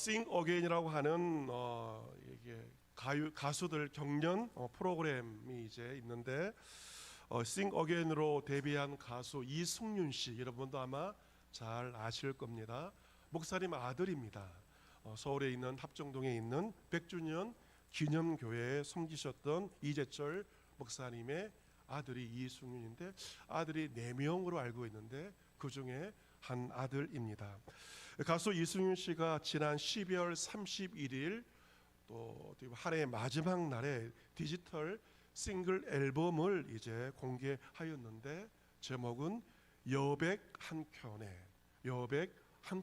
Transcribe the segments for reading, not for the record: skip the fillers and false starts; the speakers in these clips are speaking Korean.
Sing Again이라고 하는 이게 가수들 경연 프로그램이 이제 있는데 Sing Again으로 데뷔한 가수 이승윤 씨, 여러분도 아마 잘 아실 겁니다. 목사님 아들입니다. 서울에 있는 합정동에 있는 백주년 기념교회에 섬기셨던 이재철 목사님의 아들이 이승윤인데, 아들이 4명으로 알고 있는데 그 중에 한 아들입니다. 가수 이승윤 씨가 지난 12월 31일 또 한 해의 마지막 날에 디지털 싱글 앨범을 이제 공개하였는데, 제목은 여백 한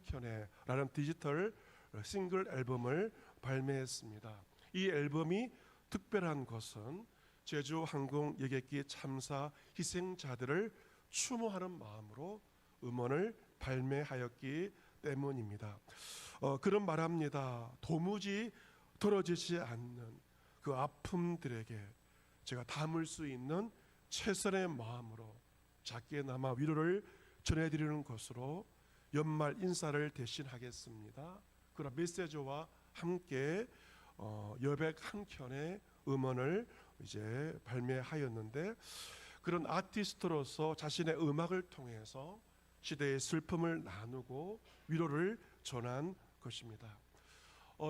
켠에라는 디지털 싱글 앨범을 발매했습니다. 이 앨범이 특별한 것은 제주항공 여객기 참사 희생자들을 추모하는 마음으로 음원을 발매하였기 때문입니다. 그런 말합니다. 도무지 떨어지지 않는 그 아픔들에게 제가 담을 수 있는 최선의 마음으로 작게나마 위로를 전해드리는 것으로 연말 인사를 대신하겠습니다. 그런 메시지와 함께 여백 한 켠의 음원을 이제 발매하였는데, 그런 아티스트로서 자신의 음악을 통해서 시대의 슬픔을 나누고 위로를 전한 것입니다.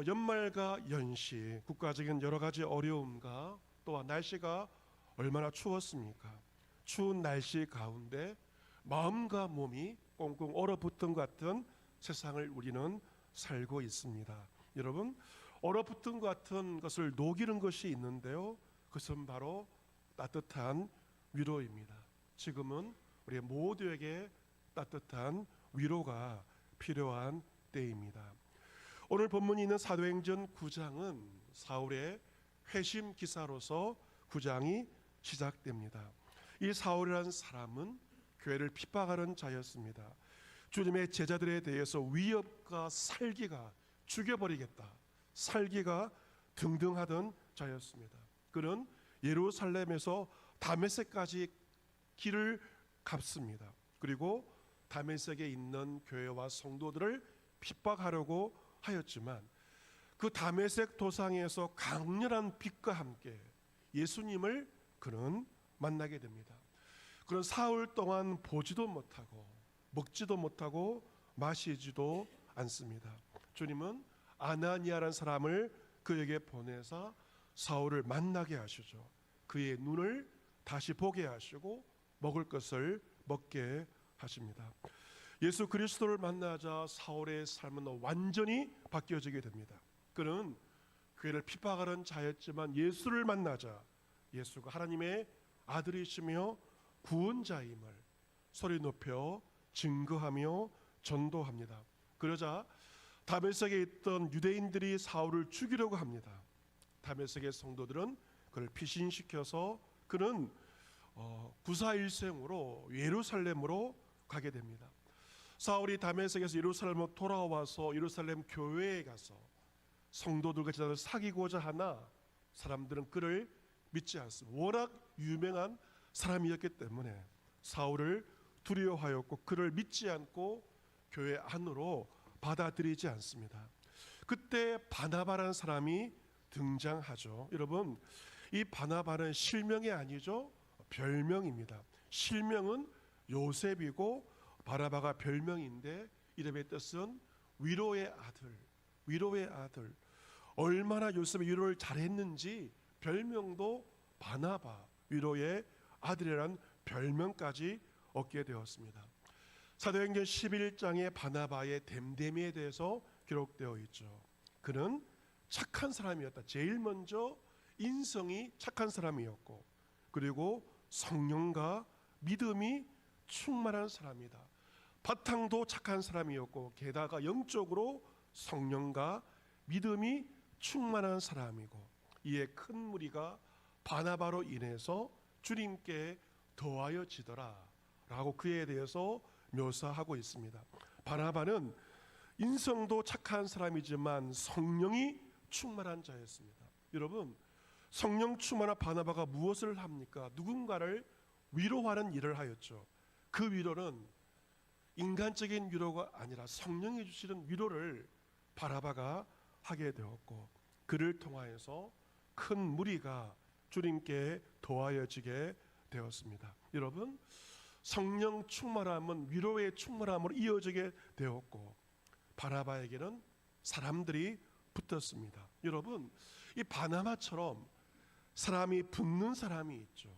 연말과 연시, 국가적인 여러 가지 어려움과 또한 날씨가 얼마나 추웠습니까? 추운 날씨 가운데 마음과 몸이 꽁꽁 얼어붙은 것 같은 세상을 우리는 살고 있습니다. 여러분, 얼어붙은 것 같은 것을 녹이는 것이 있는데요, 그것은 바로 따뜻한 위로입니다. 지금은 우리 모두에게 따뜻한 위로가 필요한 때입니다. 오늘 본문이 있는 사도행전 9장은 사울의 회심 기사로서 9장이 시작됩니다. 이 사울이라는 사람은 교회를 핍박하는 자였습니다. 주님의 제자들에 대해서 위협과 살기가, 죽여버리겠다, 살기가 등등하던 자였습니다. 그는 예루살렘에서 다메섹까지 길을 갑습니다. 그리고 다메섹에 있는 교회와 성도들을 핍박하려고 하였지만, 그 다메섹 도상에서 강렬한 빛과 함께 예수님을 그는 만나게 됩니다. 그는 사흘 동안 보지도 못하고 먹지도 못하고 마시지도 않습니다. 주님은 아나니아라는 사람을 그에게 보내사 사울을 만나게 하시죠. 그의 눈을 다시 보게 하시고 먹을 것을 먹게 하십니다. 예수 그리스도를 만나자 사울의 삶은 완전히 바뀌어지게 됩니다. 그는 교회를 핍박하는 자였지만 예수를 만나자 예수가 하나님의 아들이시며 구원자임을 소리 높여 증거하며 전도합니다. 그러자 다메섹에 있던 유대인들이 사울을 죽이려고 합니다. 다메섹의 성도들은 그를 피신시켜서 그는 구사일생으로 예루살렘으로 가게 됩니다. 사울이 다메섹에서 예루살렘으로 돌아와서 예루살렘 교회에 가서 성도들과 제자들을 사귀고자 하나 사람들은 그를 믿지 않습니다. 워낙 유명한 사람이었기 때문에 사울을 두려워하였고 그를 믿지 않고 교회 안으로 받아들이지 않습니다. 그때 바나바라는 사람이 등장하죠. 여러분, 이 바나바는 실명이 아니죠, 별명입니다. 실명은 요셉이고 바나바가 별명인데, 이름의 뜻은 위로의 아들, 위로의 아들. 얼마나 요셉의 위로를 잘했는지 별명도 바나바, 위로의 아들이라는 별명까지 얻게 되었습니다. 사도행전 11장에 바나바의 댐댐이에 대해서 기록되어 있죠. 그는 착한 사람이었다. 제일 먼저 인성이 착한 사람이었고, 그리고 성령과 믿음이 충만한 사람이다. 바탕도 착한 사람이었고, 게다가 영적으로 성령과 믿음이 충만한 사람이고, 이에 큰 무리가 바나바로 인해서 주님께 더하여지더라 라고 그에 대해서 묘사하고 있습니다. 바나바는 인성도 착한 사람이지만 성령이 충만한 자였습니다. 여러분, 성령 충만한 바나바가 무엇을 합니까? 누군가를 위로하는 일을 하였죠. 그 위로는 인간적인 위로가 아니라 성령이 주시는 위로를 바나바가 하게 되었고, 그를 통하여서 큰 무리가 주님께 도하여지게 되었습니다. 여러분, 성령 충만함은 위로의 충만함으로 이어지게 되었고, 바나바에게는 사람들이 붙었습니다. 여러분, 이 바나바처럼 사람이 붙는 사람이 있죠.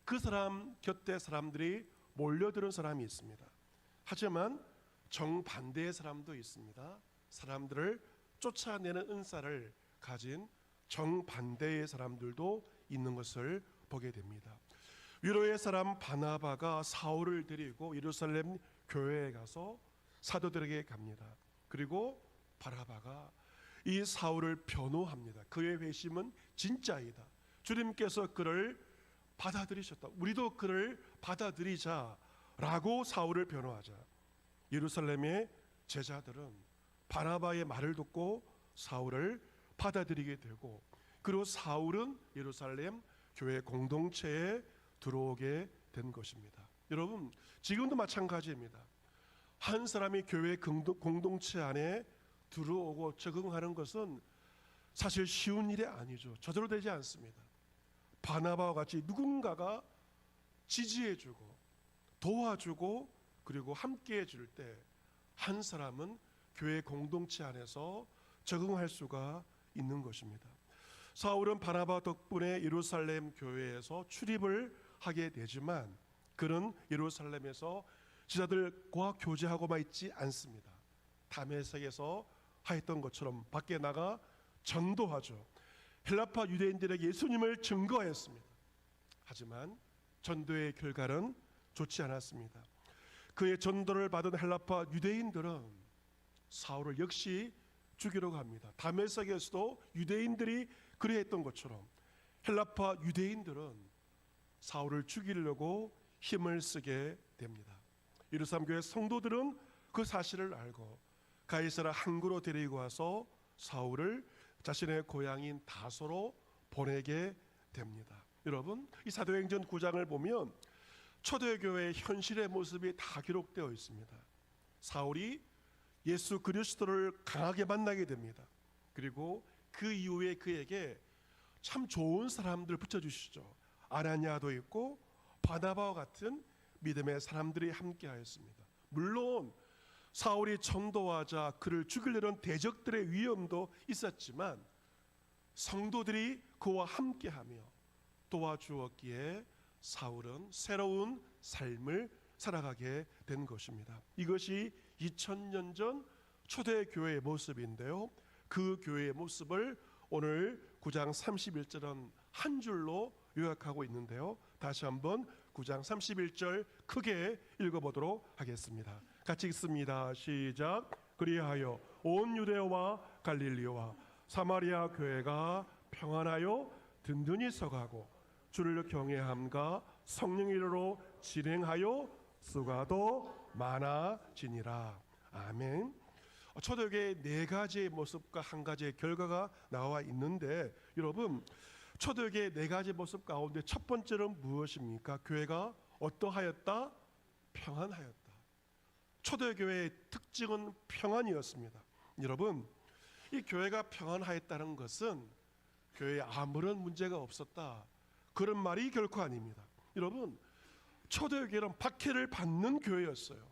그 사람 곁에 사람들이 몰려드는 사람이 있습니다. 하지만 정반대의 사람도 있습니다. 사람들을 쫓아내는 은사를 가진 정반대의 사람들도 있는 것을 보게 됩니다. 위로의 사람 바나바가 사울을 데리고 예루살렘 교회에 가서 사도들에게 갑니다. 그리고 바나바가 이 사울을 변호합니다. 그의 회심은 진짜이다. 주님께서 그를 받아들이셨다. 우리도 그를 받아들이자라고 사울을 변호하자, 예루살렘의 제자들은 바나바의 말을 듣고 사울을 받아들이게 되고, 그리고 사울은 예루살렘 교회 공동체에 들어오게 된 것입니다. 여러분, 지금도 마찬가지입니다. 한 사람이 교회 공동체 안에 들어오고 적응하는 것은 사실 쉬운 일이 아니죠. 저절로 되지 않습니다. 바나바와 같이 누군가가 지지해주고 도와주고 그리고 함께해 줄 때 한 사람은 교회 공동체 안에서 적응할 수가 있는 것입니다. 사울은 바나바 덕분에 예루살렘 교회에서 출입을 하게 되지만 그는 예루살렘에서 지자들과 교제하고만 있지 않습니다. 다메섹에서 하였던 것처럼 밖에 나가 전도하죠. 헬라파 유대인들에게 예수님을 증거했습니다. 하지만 전도의 결과는 좋지 않았습니다. 그의 전도를 받은 헬라파 유대인들은 사울을 역시 죽이려고 합니다. 다메섹에서도 유대인들이 그리했던 것처럼 헬라파 유대인들은 사울을 죽이려고 힘을 쓰게 됩니다. 예루살렘 교회 성도들은 그 사실을 알고 가이사라 항구로 데리고 와서 사울을 자신의 고향인 다소로 보내게 됩니다. 여러분, 이 사도행전 9장을 보면 초대교회의 현실의 모습이 다 기록되어 있습니다. 사울이 예수 그리스도를 강하게 만나게 됩니다. 그리고 그 이후에 그에게 참 좋은 사람들을 붙여주시죠. 아나니아도 있고 바나바와 같은 믿음의 사람들이 함께하였습니다. 물론 사울이 전도하자 그를 죽이려는 대적들의 위험도 있었지만 성도들이 그와 함께하며 도와주었기에 사울은 새로운 삶을 살아가게 된 것입니다. 이것이 2000년 전 초대교회의 모습인데요, 그 교회의 모습을 오늘 9장 31절은 한 줄로 요약하고 있는데요, 다시 한번 9장 31절 크게 읽어보도록 하겠습니다. 같이 읽습니다. 시작. 그리하여 온 유대와 갈릴리와 사마리아 교회가 평안하여 든든히 서가고 주를 경외함과 성령 이름으로 진행하여 수가도 많아지니라. 아멘. 초대교회의 네 가지의 모습과 한 가지의 결과가 나와 있는데, 여러분, 초대교회의 네 가지 모습 가운데 첫 번째는 무엇입니까? 교회가 어떠하였다? 평안하였다. 초대교회의 특징은 평안이었습니다. 여러분, 이 교회가 평안하였다는 것은 교회에 아무런 문제가 없었다, 그런 말이 결코 아닙니다. 여러분, 초대교회는 박해를 받는 교회였어요.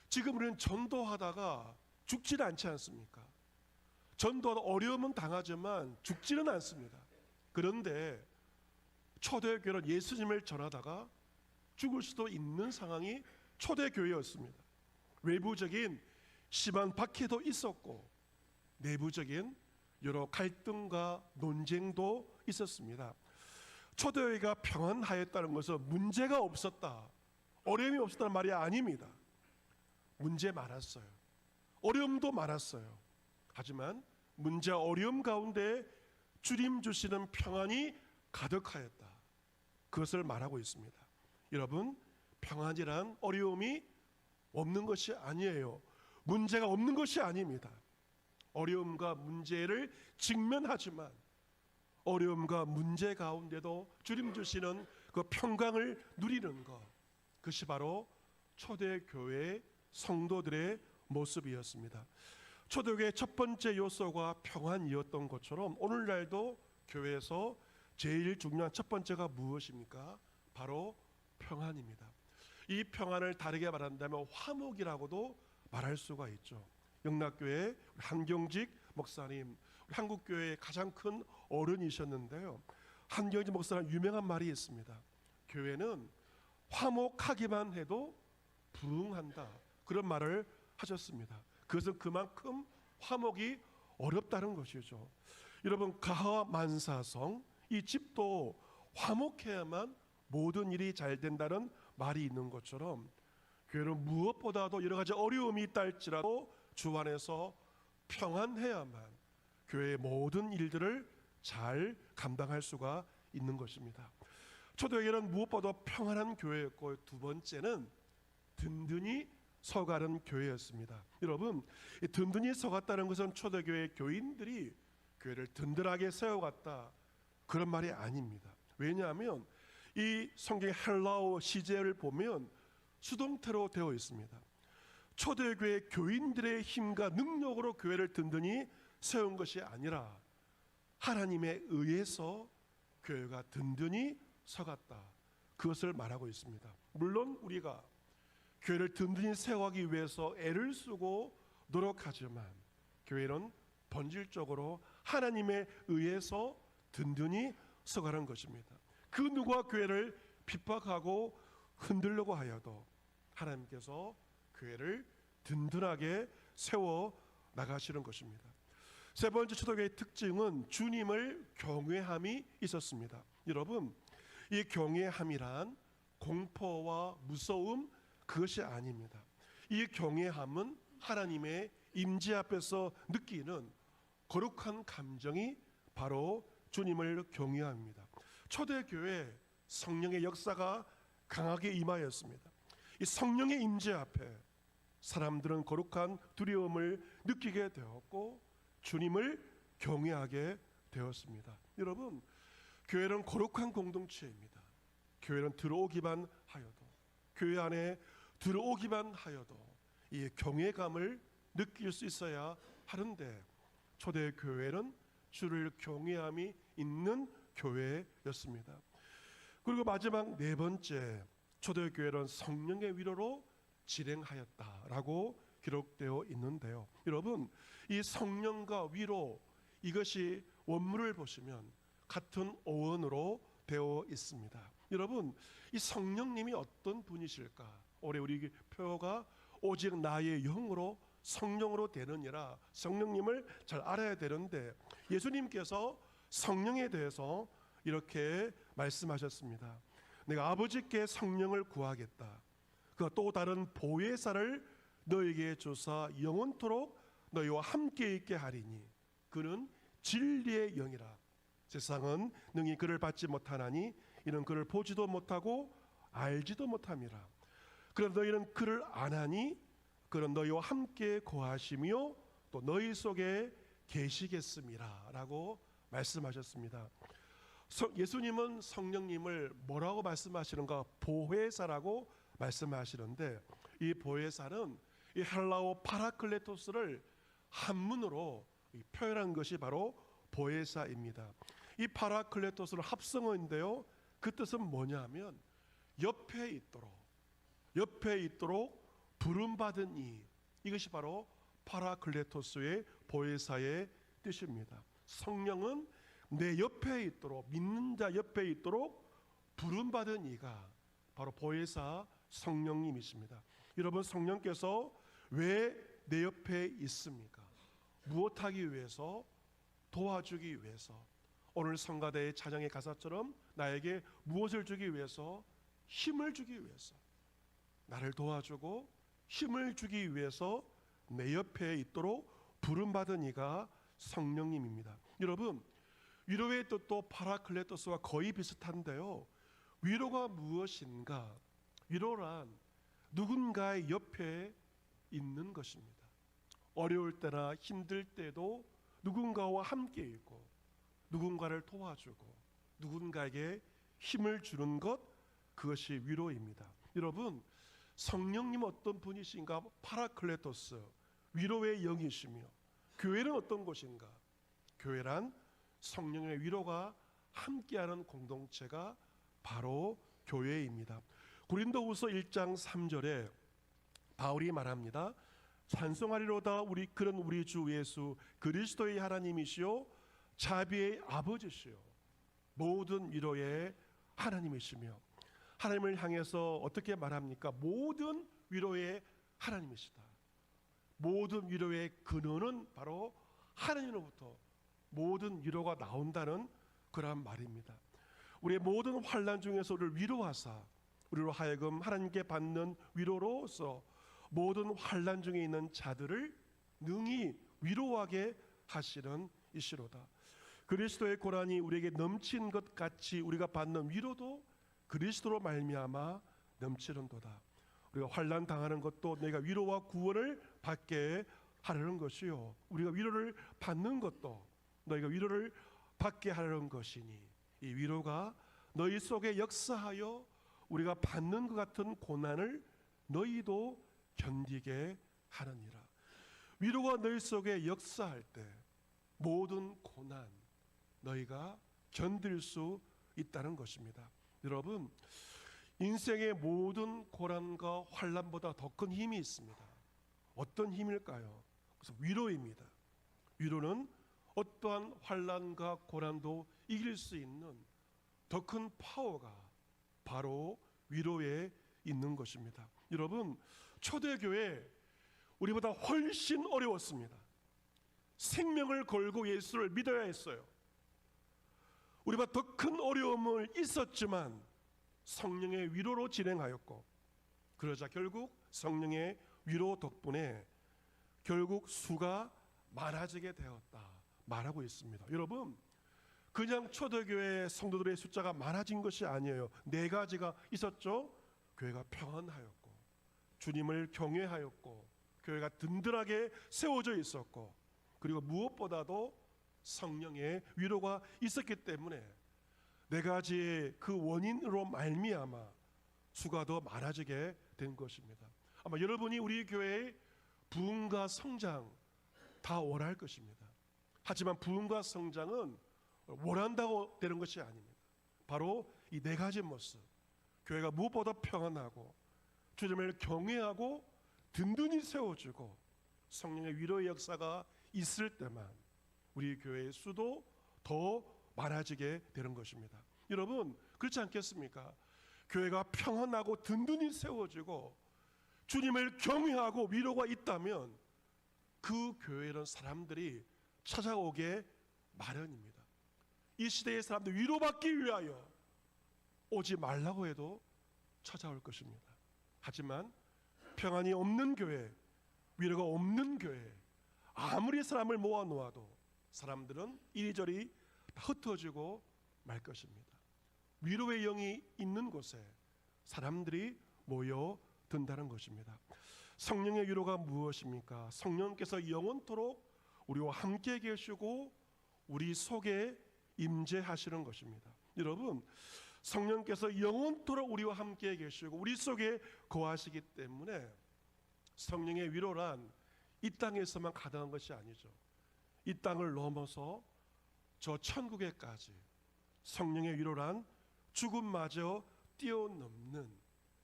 지금 우리는 전도하다가 죽지는 않지 않습니까? 전도하다 어려움은 당하지만 죽지는 않습니다. 그런데 초대교회는 예수님을 전하다가 죽을 수도 있는 상황이 초대교회였습니다. 외부적인 심한 박해도 있었고 내부적인 여러 갈등과 논쟁도 있었습니다. 초대교회가 평안하였다는 것은 문제가 없었다, 어려움이 없었다는 말이 아닙니다. 문제 많았어요. 어려움도 많았어요. 하지만 문제와 어려움 가운데 주님 주시는 평안이 가득하였다, 그것을 말하고 있습니다. 여러분, 평안이란 어려움이 없는 것이 아니에요. 문제가 없는 것이 아닙니다. 어려움과 문제를 직면하지만 어려움과 문제 가운데도 주님 주시는 그 평강을 누리는 것, 그것이 바로 초대교회 성도들의 모습이었습니다. 초대교회의 첫 번째 요소가 평안이었던 것처럼 오늘날도 교회에서 제일 중요한 첫 번째가 무엇입니까? 바로 평안입니다. 이 평안을 다르게 말한다면 화목이라고도 말할 수가 있죠. 영락교회 한경직 목사님, 한국교회의 가장 큰 어른이셨는데요, 한경직 목사님 유명한 말이 있습니다. 교회는 화목하기만 해도 부흥한다, 그런 말을 하셨습니다. 그것은 그만큼 화목이 어렵다는 것이죠. 여러분, 가만사성, 이 집도 화목해야만 모든 일이 잘 된다는 말이 있는 것처럼 교회는 무엇보다도 여러 가지 어려움이 있다 할지라도 주 안에서 평안해야만 교회의 모든 일들을 잘 감당할 수가 있는 것입니다. 초대교회는 무엇보다 평안한 교회였고, 두 번째는 든든히 서가는 교회였습니다. 여러분, 이 든든히 서갔다는 것은 초대교회 교인들이 교회를 든든하게 세워갔다, 그런 말이 아닙니다. 왜냐하면 이 성경의 헬라어 시제를 보면 수동태로 되어 있습니다. 초대교회 교인들의 힘과 능력으로 교회를 든든히 세운 것이 아니라 하나님에 의해서 교회가 든든히 서갔다, 그것을 말하고 있습니다. 물론 우리가 교회를 든든히 세워가기 위해서 애를 쓰고 노력하지만 교회는 본질적으로 하나님에 의해서 든든히 서가는 것입니다. 그 누가 교회를 핍박하고 흔들려고 하여도 하나님께서 교회를 든든하게 세워 나가시는 것입니다. 세 번째 초대교회의 특징은 주님을 경외함이 있었습니다. 여러분, 이 경외함이란 공포와 무서움, 그것이 아닙니다. 이 경외함은 하나님의 임재 앞에서 느끼는 거룩한 감정이 바로 주님을 경외함입니다. 초대교회 성령의 역사가 강하게 임하였습니다. 이 성령의 임재 앞에 사람들은 거룩한 두려움을 느끼게 되었고 주님을 경외하게 되었습니다. 여러분, 교회는 거룩한 공동체입니다. 교회는 들어오기만 하여도, 교회 안에 들어오기만 하여도 이 경외감을 느낄 수 있어야 하는데, 초대교회는 주를 경외함이 있는 교회였습니다. 그리고 마지막 네 번째, 초대교회는 성령의 위로로 진행하였다라고 기록되어 있는데요. 여러분, 이 성령과 위로, 이것이 원문을 보시면 같은 어원으로 되어 있습니다. 여러분, 이 성령님이 어떤 분이실까? 올해 우리 표어가 오직 나의 영으로 성령으로 되느니라, 성령님을 잘 알아야 되는데 예수님께서 성령에 대해서 이렇게 말씀하셨습니다. 내가 아버지께 성령을 구하겠다. 그가 또 다른 보혜사를 너에게 주사 영원토록 너희와 함께 있게 하리니 그는 진리의 영이라. 세상은 능히 그를 받지 못하나니 이는 그를 보지도 못하고 알지도 못함이라. 그러나 너희는 그를 아나니 그는 너희와 함께 거하시며 또 너희 속에 계시겠음이라 라고 말씀하셨습니다. 예수님은 성령님을 뭐라고 말씀하시는가? 보혜사라고 말씀하시는데, 이 보혜사는 이 헬라어 파라클레토스를 한문으로 표현한 것이 바로 보혜사입니다. 이 파라클레토스는 합성어인데요, 그 뜻은 뭐냐면 옆에 있도록 부름받은 이, 이것이 바로 파라클레토스의 보혜사의 뜻입니다. 성령은 내 옆에 있도록, 믿는 자 옆에 있도록 부름받은 이가 바로 보혜사 성령님이십니다. 여러분, 성령께서 왜 내 옆에 있습니까? 무엇하기 위해서? 도와주기 위해서. 오늘 성가대의 찬양의 가사처럼 나에게 무엇을 주기 위해서? 힘을 주기 위해서. 나를 도와주고 힘을 주기 위해서 내 옆에 있도록 부름받은 이가 성령님입니다. 여러분, 위로의 뜻도 파라클레토스와 거의 비슷한데요, 위로가 무엇인가? 위로란 누군가의 옆에 있는 것입니다. 어려울 때나 힘들 때도 누군가와 함께 있고 누군가를 도와주고 누군가에게 힘을 주는 것, 그것이 위로입니다. 여러분, 성령님 어떤 분이신가? 파라클레토스, 위로의 영이시며 교회는 어떤 곳인가? 교회란 성령의 위로가 함께하는 공동체가 바로 교회입니다. 고린도후서 1장 3절에 바울이 말합니다. 찬송하리로다 그는 우리 주 예수 그리스도의 하나님이시요 자비의 아버지시요 모든 위로의 하나님이시며, 하나님을 향해서 어떻게 말합니까? 모든 위로의 하나님이시다. 모든 위로의 근원은 바로 하나님으로부터 모든 위로가 나온다는 그러한 말입니다. 우리의 모든 환난 중에서 우리를 위로하사 우리로 하여금 하나님께 받는 위로로서 모든 환난 중에 있는 자들을 능히 위로하게 하시는 이시로다. 그리스도의 고난이 우리에게 넘친 것 같이 우리가 받는 위로도 그리스도로 말미암아 넘치는도다. 우리가 환난 당하는 것도 내가 위로와 구원을 받게 하려는 것이요, 우리가 위로를 받는 것도 너희가 위로를 받게 하려는 것이니 이 위로가 너희 속에 역사하여 우리가 받는 것 같은 고난을 너희도 견디게 하느니라. 위로가 너희 속에 역사할 때 모든 고난 너희가 견딜 수 있다는 것입니다. 여러분, 인생의 모든 고난과 환난보다 더 큰 힘이 있습니다. 어떤 힘일까요? 그래서 위로입니다. 위로는 어떠한 환난과 고난도 이길 수 있는 더 큰 파워가 바로 위로에 있는 것입니다. 여러분, 초대교회 우리보다 훨씬 어려웠습니다. 생명을 걸고 예수를 믿어야 했어요. 우리보다 더 큰 어려움을 있었지만 성령의 위로로 진행하였고, 그러자 결국 성령의 위로 덕분에 결국 수가 많아지게 되었다 말하고 있습니다. 여러분, 그냥 초대교회 성도들의 숫자가 많아진 것이 아니에요. 네 가지가 있었죠. 교회가 평안하였고, 주님을 경외하였고, 교회가 든든하게 세워져 있었고, 그리고 무엇보다도 성령의 위로가 있었기 때문에 네 가지의 그 원인으로 말미암아 수가 더 많아지게 된 것입니다. 아마 여러분이 우리 교회의 부흥과 성장 다 원할 것입니다. 하지만 부흥과 성장은 원한다고 되는 것이 아닙니다. 바로 이 네 가지 모습, 교회가 무엇보다 평안하고 주님을 경외하고 든든히 세워주고 성령의 위로의 역사가 있을 때만 우리 교회의 수도 더 많아지게 되는 것입니다. 여러분, 그렇지 않겠습니까? 교회가 평안하고 든든히 세워지고 주님을 경외하고 위로가 있다면 그 교회는 사람들이 찾아오게 마련입니다. 이 시대의 사람들 위로받기 위하여 오지 말라고 해도 찾아올 것입니다. 하지만 평안이 없는 교회, 위로가 없는 교회, 아무리 사람을 모아놓아도 사람들은 이리저리 흩어지고 말 것입니다. 위로의 영이 있는 곳에 사람들이 모여든다는 것입니다. 성령의 위로가 무엇입니까? 성령께서 영원토록 우리와 함께 계시고 우리 속에 임재하시는 것입니다. 여러분, 성령께서 영원토록 우리와 함께 계시고 우리 속에 거하시기 때문에 성령의 위로란 이 땅에서만 가능한 것이 아니죠. 이 땅을 넘어서 저 천국에까지 성령의 위로란 죽음마저 뛰어넘는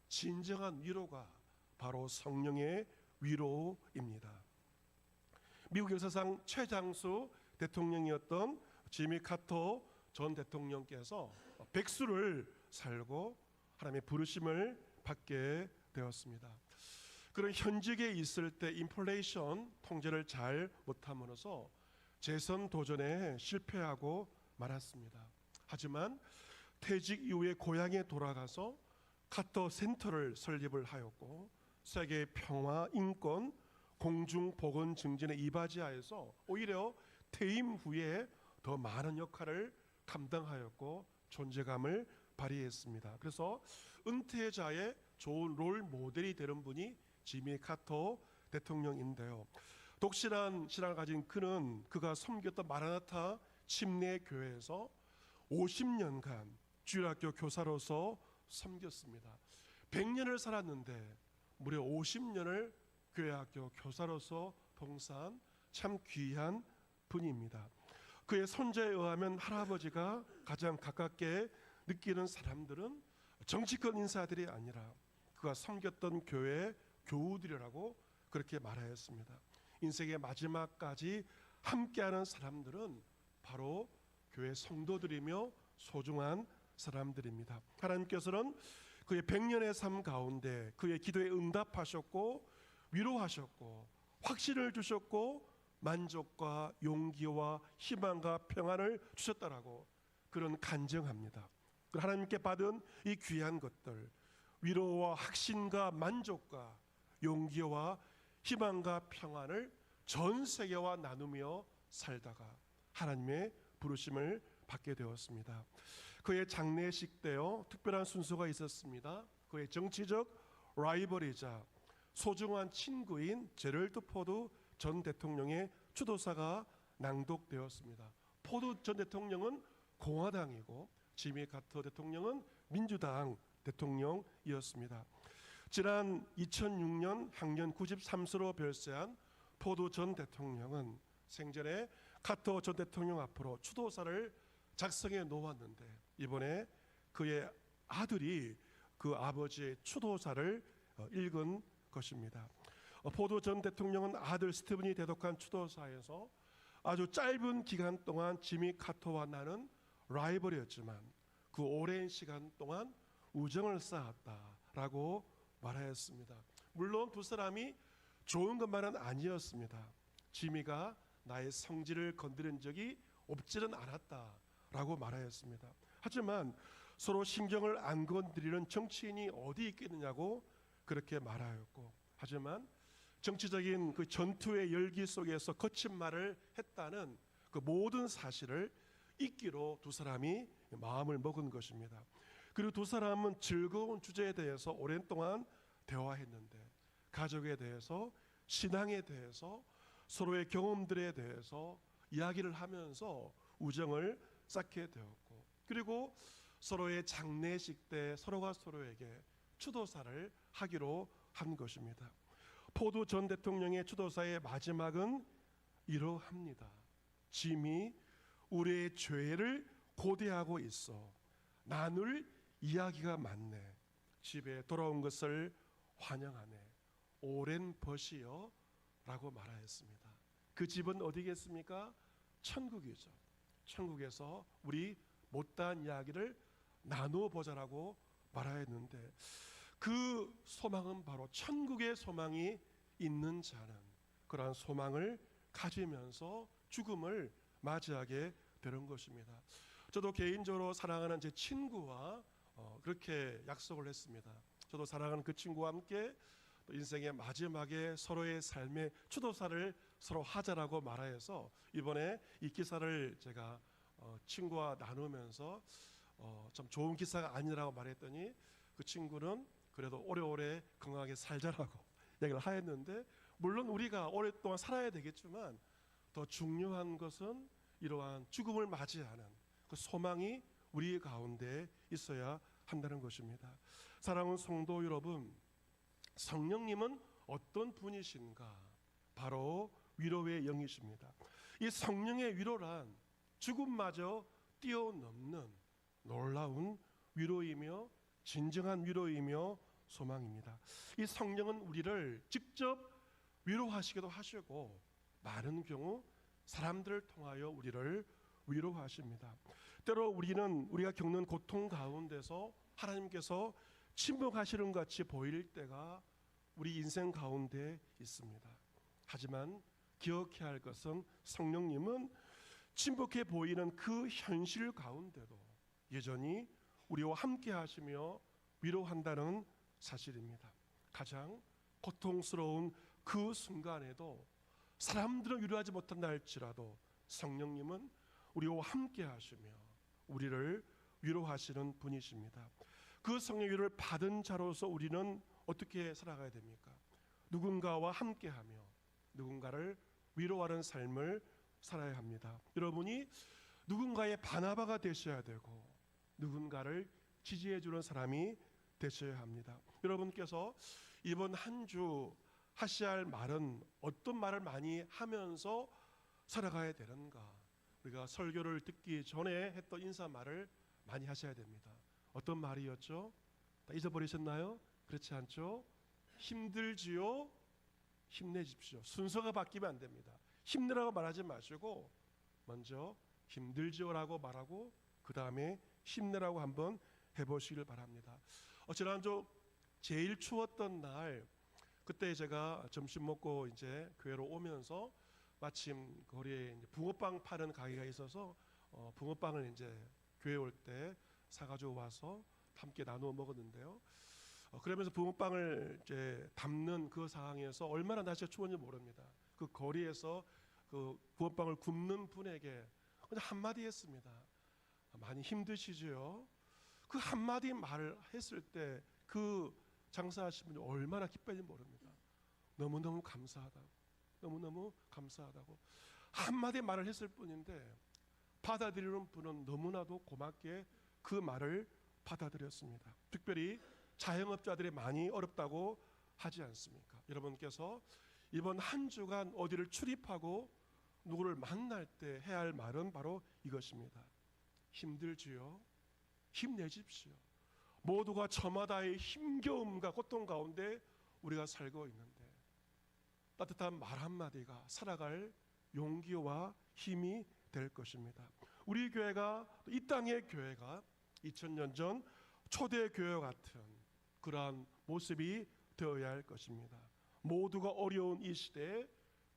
진정한 위로가 바로 성령의 위로입니다. 미국 역사상 최장수 대통령이었던 지미 카터 전 대통령께서 백수를 살고 하나님의 부르심을 받게 되었습니다. 그런 현직에 있을 때 인플레이션 통제를 잘 못함으로써 재선 도전에 실패하고 말았습니다. 하지만 퇴직 이후에 고향에 돌아가서 카터 센터를 설립을 하였고 세계 평화, 인권, 공중 보건 증진에 이바지하여서 오히려 퇴임 후에 더 많은 역할을 감당하였고 존재감을 발휘했습니다. 그래서 은퇴자의 좋은 롤 모델이 되는 분이 지미 카터 대통령인데요. 독실한 신앙을 가진 그는 그가 섬겼던 마라나타 침례 교회에서 50년간 주일학교 교사로서 섬겼습니다. 100년을 살았는데 무려 50년을 교회학교 교사로서 봉사한 참 귀한 분입니다. 그의 손자에 의하면 할아버지가 가장 가깝게 느끼는 사람들은 정치권 인사들이 아니라 그가 섬겼던 교회 교우들이라고 그렇게 말하였습니다. 인생의 마지막까지 함께하는 사람들은 바로 교회 성도들이며 소중한 사람들입니다. 하나님께서는 그의 100년의 삶 가운데 그의 기도에 응답하셨고 위로하셨고 확신을 주셨고 만족과 용기와 희망과 평안을 주셨다라고 그런 간증합니다. 하나님께 받은 이 귀한 것들, 위로와 확신과 만족과 용기와 희망과 평안을 전 세계와 나누며 살다가 하나님의 부르심을 받게 되었습니다. 그의 장례식 때요 특별한 순서가 있었습니다. 그의 정치적 라이벌이자 소중한 친구인 제럴드 포드 전 대통령의 추도사가 낭독되었습니다. 포드 전 대통령은 공화당이고 지미 카터 대통령은 민주당 대통령이었습니다. 지난 2006년 향년 93세로 별세한 포드 전 대통령은 생전에 카터 전 대통령 앞으로 추도사를 작성해 놓았는데 이번에 그의 아들이 그 아버지의 추도사를 읽은 것입니다. 포드 전 대통령은 아들 스티븐이 대독한 추도사에서 아주 짧은 기간 동안 지미 카터와 나는 라이벌이었지만 그 오랜 시간 동안 우정을 쌓았다라고 말하였습니다. 물론 두 사람이 좋은 것만은 아니었습니다. 지미가 나의 성질을 건드린 적이 없지는 않았다라고 말하였습니다. 하지만 서로 신경을 안 건드리는 정치인이 어디 있겠느냐고 그렇게 말하였고, 하지만 정치적인 그 전투의 열기 속에서 거친 말을 했다는 그 모든 사실을 잊기로 두 사람이 마음을 먹은 것입니다. 그리고 두 사람은 즐거운 주제에 대해서 오랜 동안 대화했는데 가족에 대해서, 신앙에 대해서, 서로의 경험들에 대해서 이야기를 하면서 우정을 쌓게 되었고, 그리고 서로의 장례식 때 서로가 서로에게 추도사를 하기로 한 것입니다. 포드 전 대통령의 추도사의 마지막은 이러합니다. 짐이 우리의 죄를 고대하고 있어 나눌 이야기가 많네. 집에 돌아온 것을 환영하네. 오랜 벗이여 라고 말하였습니다. 그 집은 어디겠습니까? 천국이죠. 천국에서 우리 못다한 이야기를 나누어 보자라고 말하였는데 그 소망은 바로 천국의 소망이 있는 자는 그러한 소망을 가지면서 죽음을 맞이하게 되는 것입니다. 저도 개인적으로 사랑하는 제 친구와 그렇게 약속을 했습니다. 저도 사랑하는 그 친구와 함께 인생의 마지막에 서로의 삶의 추도사를 서로 하자라고 말하여서 이번에 이 기사를 제가 친구와 나누면서 좀 좋은 기사가 아니라고 말했더니 그 친구는 그래도 오래오래 건강하게 살자라고 얘기를 하였는데, 물론 우리가 오랫동안 살아야 되겠지만 더 중요한 것은 이러한 죽음을 맞이하는 그 소망이 우리 가운데 있어야 한다는 것입니다. 사랑하는 성도 여러분, 성령님은 어떤 분이신가? 바로 위로의 영이십니다. 이 성령의 위로란 죽음마저 뛰어넘는 놀라운 위로이며 진정한 위로이며 소망입니다. 이 성령은 우리를 직접 위로하시기도 하시고 많은 경우 사람들을 통하여 우리를 위로하십니다. 때로 우리는 우리가 겪는 고통 가운데서 하나님께서 침묵하시는 같이 보일 때가 우리 인생 가운데 있습니다. 하지만 기억해야 할 것은 성령님은 침묵해 보이는 그 현실 가운데도 여전히 우리와 함께 하시며 위로한다는 사실입니다. 가장 고통스러운 그 순간에도 사람들은 위로하지 못한다 할지라도 성령님은 우리와 함께 하시며 우리를 위로하시는 분이십니다. 그 성령의 위로를 받은 자로서 우리는 어떻게 살아가야 됩니까? 누군가와 함께하며 누군가를 위로하는 삶을 살아야 합니다. 여러분이 누군가의 바나바가 되셔야 되고 누군가를 지지해 주는 사람이 되셔야 합니다. 여러분께서 이번 한 주 하셔야 할 말은 어떤 말을 많이 하면서 살아가야 되는가? 우리가 설교를 듣기 전에 했던 인사말을 많이 하셔야 됩니다. 어떤 말이었죠? 다 잊어버리셨나요? 그렇지 않죠? 힘들지요? 힘내십시오. 순서가 바뀌면 안 됩니다. 힘내라고 말하지 마시고 먼저 힘들지요라고 말하고 그 다음에 힘내라고 한번 해보시길 바랍니다. 지난주 제일 추웠던 날, 그때 제가 점심 먹고 이제 교회로 오면서 마침 거리에 이제 붕어빵 파는 가게가 있어서 붕어빵을 이제 교회 올 때 사가지고 와서 함께 나누어 먹었는데요. 그러면서 붕어빵을 이제 담는 그 상황에서 얼마나 날씨가 추웠는지 모릅니다. 그 거리에서 그 붕어빵을 굽는 분에게 그냥 한마디 했습니다. 많이 힘드시죠? 그 한마디 말을 했을 때 그 장사하신 분이 얼마나 기뻤는지 모릅니다. 너무너무 감사하다고, 너무너무 감사하다고 한마디 말을 했을 뿐인데 받아들이는 분은 너무나도 고맙게 그 말을 받아들였습니다. 특별히 자영업자들이 많이 어렵다고 하지 않습니까? 여러분께서 이번 한 주간 어디를 출입하고 누구를 만날 때 해야 할 말은 바로 이것입니다. 힘들지요? 힘내십시오. 모두가 저마다의 힘겨움과 고통 가운데 우리가 살고 있는데 따뜻한 말 한마디가 살아갈 용기와 힘이 될 것입니다. 우리 교회가, 이 땅의 교회가 2000년 전 초대교회 같은 그러한 모습이 되어야 할 것입니다. 모두가 어려운 이 시대에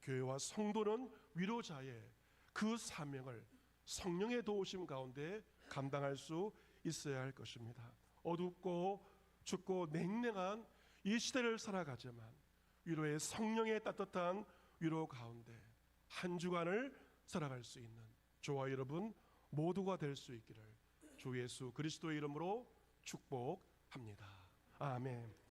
교회와 성도는 위로자의 그 사명을 성령의 도우심 가운데 감당할 수 있어야 할 것입니다. 어둡고 춥고 냉랭한 이 시대를 살아가지만 위로의 성령의 따뜻한 위로 가운데 한 주간을 살아갈 수 있는 저와 여러분 모두가 될 수 있기를 주 예수 그리스도의 이름으로 축복합니다. 아멘.